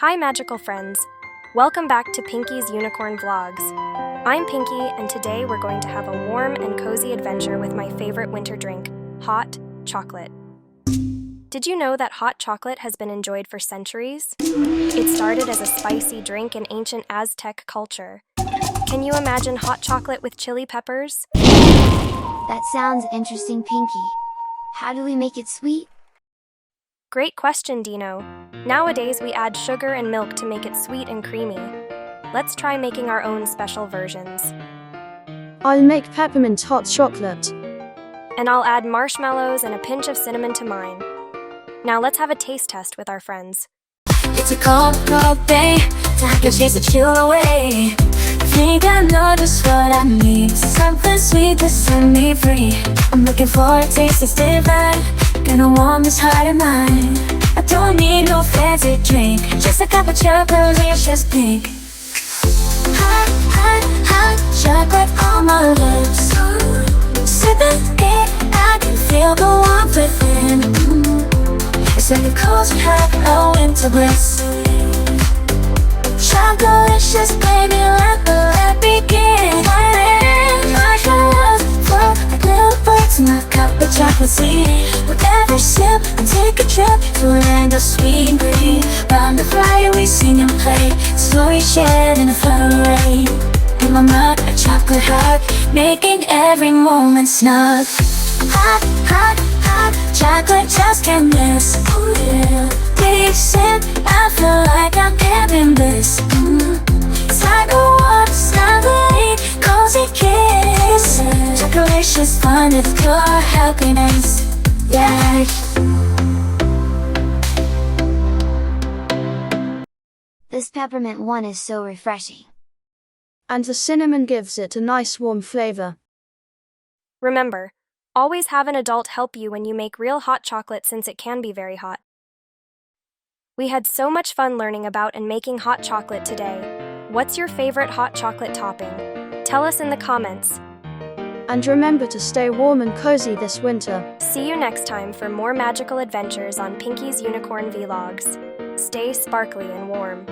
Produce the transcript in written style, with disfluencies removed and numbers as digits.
Hi, magical friends. Welcome back to Pinky's Unicorn Vlogs. I'm Pinky, and today we're going to have a warm and cozy adventure with my favorite winter drink, hot chocolate. Did you know that hot chocolate has been enjoyed for centuries? It started as a spicy drink in ancient Aztec culture. Can you imagine hot chocolate with chili peppers? That sounds interesting, Pinky. How do we make it sweet? Great question, Dino. Nowadays, we add sugar and milk to make it sweet and creamy. Let's try making our own special versions. I'll make peppermint hot chocolate. And I'll add marshmallows and a pinch of cinnamon to mine. Now let's have a taste test with our friends. It's a cold, cold day. Time to chase the chill away. Think I know just what I need. Something sweet to set me free. I'm looking for a taste that's divine. Gonna warm this heart of mine. I don't need no fancy drink, just a cup of Chocolicious pink. Hot, hot, hot chocolate on my lips. Sipping it, I can feel the warmth within. It's like a cold hot, a winter bliss. Chocolicious, baby, let begin. Marshmallows float like little birds in a cup of chocolate sweet. With every sip, I take a trip to a land of sweet and green. Round the fire we sing and play, stories shared in a flood of rain. In my mouth, a chocolate heart, making every moment snug. Hot, hot, hot chocolate, just can't miss. Ooh yeah. Deep sip, I feel like I'm having bliss. It's like a warm, snuggly, cozy kiss. Chocolicious fun with pure happiness. Yeah. This peppermint one is so refreshing. And the cinnamon gives it a nice warm flavor. Remember, always have an adult help you when you make real hot chocolate since it can be very hot. We had so much fun learning about and making hot chocolate today. What's your favorite hot chocolate topping? Tell us in the comments. And remember to stay warm and cozy this winter. See you next time for more magical adventures on Pinky's Unicorn Vlogs. Stay sparkly and warm.